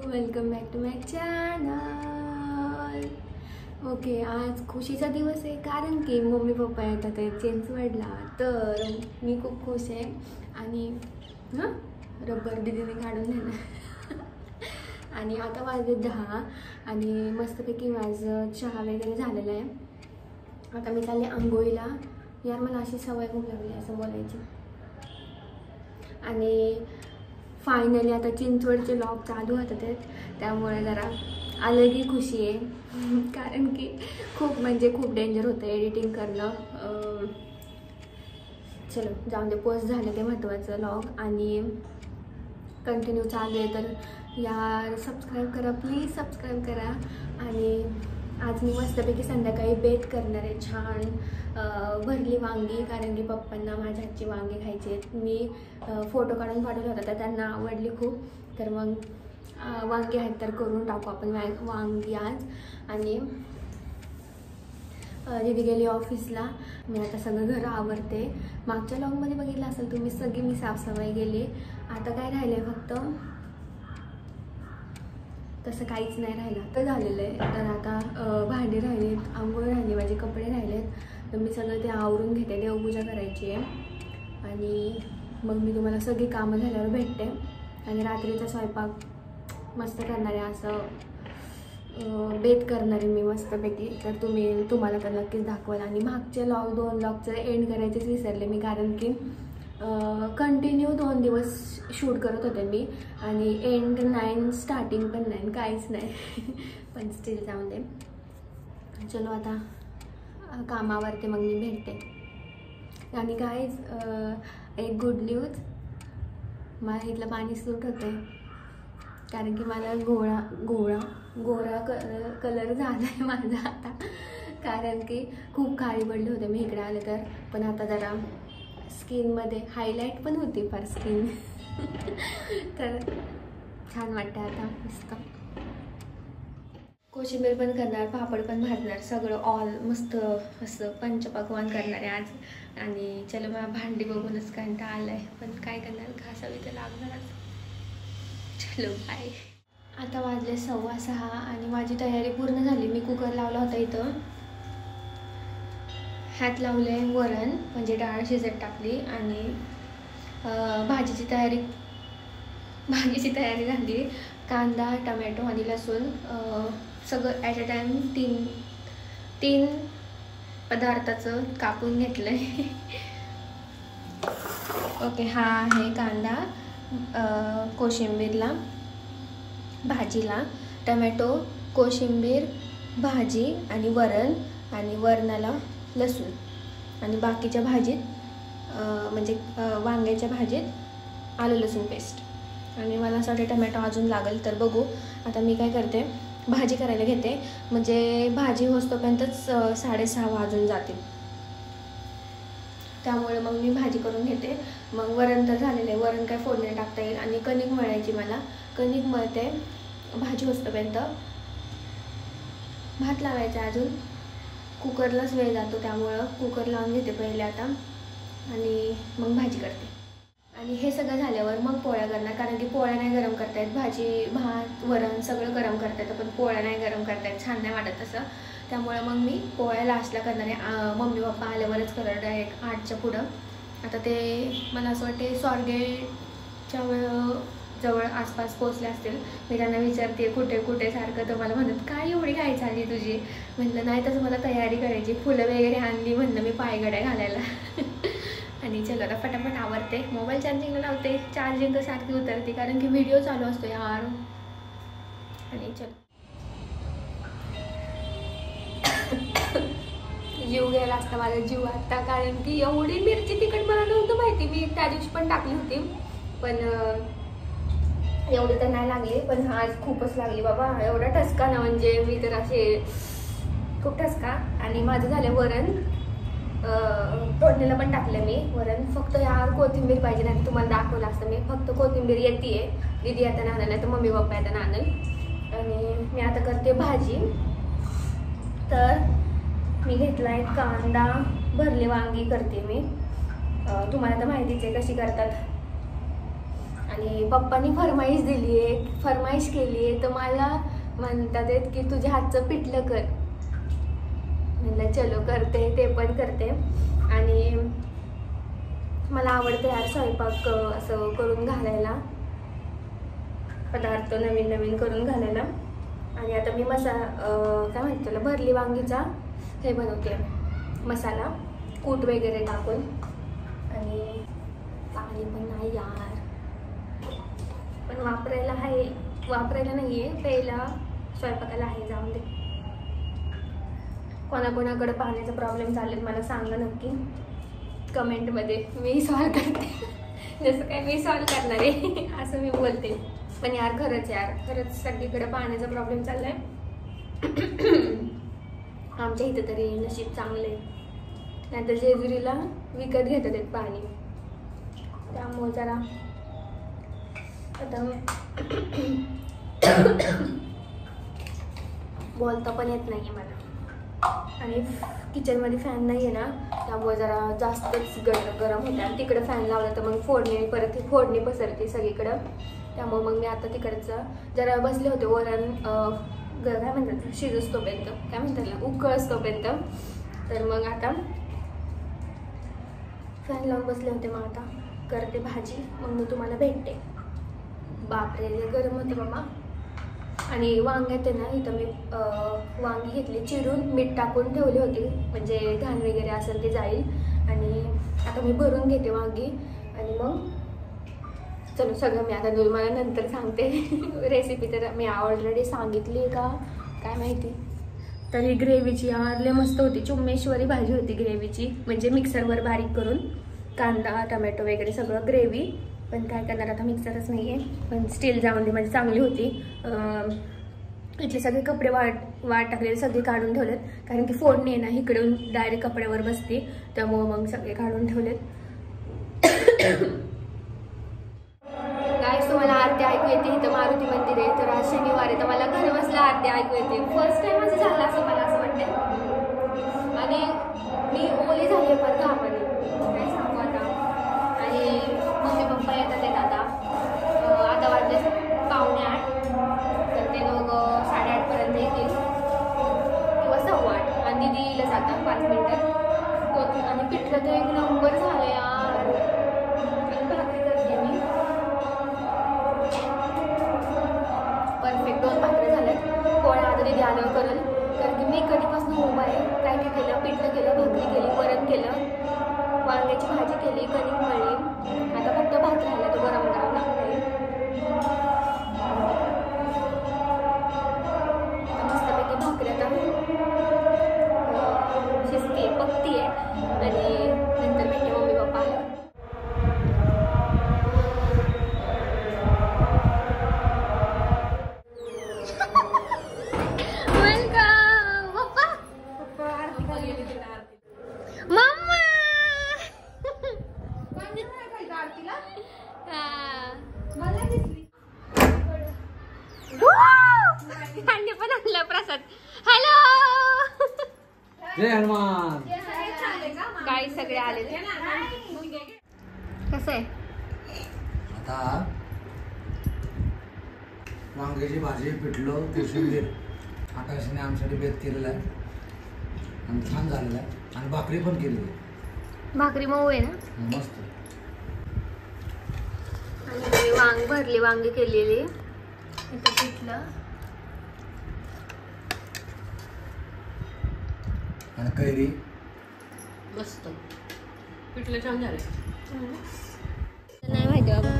Welcome back to my channel. Okay, आज खुशीचा दिवस आहे कारण की मम्मी पप्पा येतात आहे चिंचवडला, तर मी खूप खुश आहे. आणि रबर दीदीने काढून नेलं. आणि आता वाजले 10 आणि मस्तपैकी माझं चहा वगैरे झालेलं आहे. आता मी चालले आंघोळीला. यार मला अशी सवय खूप लागली असं बोलायची. आणि फायनली आता चिंचवडचे व्लॉग चालू होतात आहेत, त्यामुळे जरा अलगही खुशी आहे. कारण की खूप डेंजर होतं एडिटिंग करणं. चलो जाऊन दे, पोस्ट झाले ते महत्त्वाचं व्लॉग. आणि कंटिन्यू चालू आहे तर यार सबस्क्राईब करा, प्लीज सबस्क्राईब करा. आणि आज मी मस्तपैकी संध्याकाळी बेत करणार आहे, छान भरली वांगी. कारण की पप्पांना माझ्या हातची वांगी खायची आहेत. मी फोटो काढून पाठवला होता तर त्यांना आवडली खूप, तर मग वांगी आहेत तर करून टाकू आपण वांगी आज. आणि दीदी गेली ऑफिसला, मी आता सगळं घर आवरते. मागच्या व्लॉगमध्ये बघितलं असेल तुम्ही, सगळी मी साफसफाई केली. आता काय राहिलं आहे फक्त, तसं काहीच नाही राहिलं, तर झालेलं आहे. तर आता भांडी राहिलेत, आंघोळ राहिली, माझे कपडे राहिलेत, तर मी सगळं ते आवरून घेते. देवपूजा करायची आहे आणि मग मी तुम्हाला सगळी कामं झाल्यावर भेटते. आणि रात्रीचा स्वयंपाक मस्त करणार आहे, असं बेत करणार आहे मी मस्तपैकी. तर तुम्हाला तर नक्कीच दाखवाल. आणि मागचे दोन व्लॉगचं एंड करायचेच विसरले मी, कारण की कंटिन्यू 2 दिवस शूट करत होते मी आणि एंड नाही, स्टार्टिंग पण नाही, काहीच नाही. पण स्टील जाऊन दे. चलो आता कामावरती मग मी भेटते. आणि गाईज एक गुड न्यूज, मला इथलं पाणी सूट होते कारण की मला गोरा कलर झाला आहे माझा आता. कारण की खूप काळी पडली होते मी इकडे आले तर, पण आता जरा स्किनमध्ये हायलाईट पण होती फार स्किन. तर छान वाटतं आता मस्त. कोशिंबीर पण करणार, पापड पण भाजणार, सगळं ऑल मस्त असं पंचपक्वान्न करणार आहे आज. आणि चलो मला भांडी बघूनच कंटाळा आला आहे, पण काय करणार, घासावी तर लागणारच. चलो बाय. आता वाजले 6:15 आणि माझी तयारी पूर्ण झाली. मी कुकर लावला होता इथं, ह्यात लावले वरण, म्हणजे डाळ शिजत टाकली. आणि भाजीची तयारी झाली. कांदा, टमॅटो आणि लसूण सगळं ॲट अ टाईम 3 पदार्थाचं कापून घेतलं आहे. ओके, हा आहे कांदा कोशिंबीरला, भाजीला, टमॅटो, कोशिंबीर, भाजी आणि वरण, आणि वरणाला लसूण. आणि बाकीच्या भाजीत म्हणजे वांग्याच्या भाजीत आलं लसूण पेस्ट. आणि मला असं वाटतं टमॅटो अजून लागेल, तर बघू. आता मी काय करते, भाजी करायला घेते, म्हणजे भाजी होतोपर्यंतच 6:30 वाजून जातील. त्यामुळे मग मी भाजी करून घेते. मग वरण तर झालेलं आहे, वरण काय फोडणी टाकता येईल. आणि कणिक मळायची, मला कणिक मळते, भाजी होतोपर्यंत भात लावायचा. अजून कुकरलाच वेळ जातो, त्यामुळं कुकर लावून घेते पहिले आता आणि मग भाजी करते. आणि हे सगळं झाल्यावर मग पोळ्या करणार, कारण की पोळ्या नाही गरम करता येत. भाजी, भात, वरण सगळं गरम करता येतं, पण पोळ्या नाही गरम करता येत, छान नाही वाटत तसं. त्यामुळे मग मी पोळ्या लास्टला करणार आहे. मम्मी पप्पा आल्यावरच करणार डायरेक्ट 8च्या पुढं. आता ते मला असं वाटते स्वारगेटच्या जवळ आसपास पोचले असतील. मी त्यांना विचारते कुठे सारखं, तर मला म्हणत काय एवढी घाई झाली तुझी. म्हटलं नाही, तसं मला तयारी करायची, फुलं वगैरे आणली म्हणलं मी पायघड्या घालायला. आणि चलो आता फटाफट आवरते, मोबाईल चार्जिंगला लावते. चार्जिंग तर सारखी उतरते कारण की व्हिडिओ चालू असतो यार. आणि चलो जीव गेला असता माझा जीव आता, कारण की एवढी मिरची तिखट मला नव्हतं माहिती. मी त्या दिवशी पण टाकली होती, पण एवढी तर नाही लागली. पण आज खूपच लागली बाबा, एवढा ठसका ना, म्हणजे मी तर असे खूप ठसका. आणि माझं झालं वरण, फोडणीला पण टाकलं मी वरण. फक्त यार कोथिंबीर पाहिजे, नाही तुम्हाला दाखवलं असतं मी. फक्त कोथिंबीर येते, दीदी येताना आणलं, नाही तर मम्मी पप्पा येताना आणल. आणि मी आता करते भाजी. तर मी घेतला आहे कांदा, भरले वांगी करते मी. तुम्हाला तर माहितीच आहे कशी करतात. आणि पप्पांनी फरमाईश दिली आहे, फरमाईश केली आहे, तर मला म्हणतात आहेत की तुझ्या हातचं पिठलं कर. म्हणलं चलो करते, ते पण करते. आणि मला आवडतं यार स्वयंपाक असं करून घालायला, पदार्थ नवीन नवीन करून घालायला. आणि आता मी काय म्हणते त्याला, भरली वांगीचा हे बनवते मसाला, कूट वगैरे टाकून. आणि पाणी पण नाही यार, पण वापरायला नाही आहे, प्यायला स्वयंपाकाला आहे. जाऊन दे. कोणाकोणाकडे पाण्याचा प्रॉब्लेम चालेल मला सांगा नक्की कमेंटमध्ये, मी सॉल्व करते. जसं काय मी सॉल्व करणार आहे असं मी बोलते, पण यार खरंच सगळीकडे पाण्याचा प्रॉब्लेम चाललाय. आमच्या इथं तरी नशीब चांगले, नाहीतर जेजुरीला विकत घेतात एक पाणी. त्यामुळे जरा आता बोलता पण येत नाही मला. आणि किचनमध्ये फॅन नाही आहे ना, त्यामुळे जरा जास्तच गरम होते. आणि तिकडे फॅन लावला तर मग फोडणी पसरते सगळीकडं. त्यामुळे मग मी आता तिकडचं जरा बसले होते वरण काय म्हणतात शिजस तोपर्यंत, काय म्हणतात ना उकळस तोपर्यंत. तर मग आता फॅन लावून बसले होते. मग आता करते भाजी, मग मी तुम्हाला भेटते. बापरे गरम होते बाबा. आणि वांग्यात आहे ना, इथं मी वांगी घेतली चिरून, मीठ टाकून ठेवली होती, म्हणजे घाण वगैरे असेल ते जाईल. आणि आता मी भरून घेते वांगी. आणि मग चलो सगळं मी आता तुम्हाला नंतर सांगते. रेसिपी तर मी ऑलरेडी सांगितली का काय माहिती. तर ही ग्रेव्हीची यार लय मस्त होती, चुम्मेश्वरी भाजी होती ग्रेव्हीची, म्हणजे मिक्सरवर बारीक करून कांदा टमॅटो वगैरे सगळं ग्रेव्ही. पण काय करणार आता, मिक्सरच नाही आहे, पण स्टील जाऊन दे, म्हणजे चांगली होती. इथले सगळे कपडे वाट टाकलेले सगळे काढून ठेवलेत, कारण की फोडणी आहे ना इकडून डायरेक्ट कपड्यावर बसते, त्यामुळं मग सगळे काढून ठेवलेत. गाईस तुम्हाला आरती ऐकू येते, इथं मारुती मंदिर आहे. तर आज शनिवार आहे, तर मला घर बसल्या आरती ऐकू येते. फर्स्ट टाइम असं झालं असं मला असं वाटतं. आणि मी ओली झाली पण घामाने, काय सांगू आता. आणि मम्मी पप्पा येतात आता वाजले 7:45, तर ते लोक 8:30पर्यंत येतील किंवा 7:15. आणि दीदी येईल जातात 5 मिनिटात. आणि पिठलं तर एक नंबर झालं यार. भाकरी करते मी परफेक्ट, 2 भाकरी झाल्यात. पोळ्या आता दीदी आल्यावर करेल, कारण की मी कधीपासून उभा आहे. काय केलं, पिठलं केलं, भाकरी केली, वरण केलं, वांग्याची भाजी केली, कणिक मळली. आता फक्त भात राहिला, तो गरम लागतंय. मस्तपैकी भाकरी आता शिजते, पकती आहे. आणि नंतर भेटते मम्मी पप्पा आल्यावर. पण आणलं प्रसाद. हॅलो जय हनुमान. काय सगळे आले. कसं आहे आता वांग्याची भाजी पिठलं कोशिंबीर आकाशाने आमच्यासाठी बेत केलेला आहे आणि छान झालेला आहे. आणि भाकरी पण केलेली आहे. भाकरी मऊ आहे ना मस्त. आणि भरली वांगी केलेली, इथं पिठलं आणि कैरी मस्त. पिठलं छान झालं. नाही माहिती बाबा.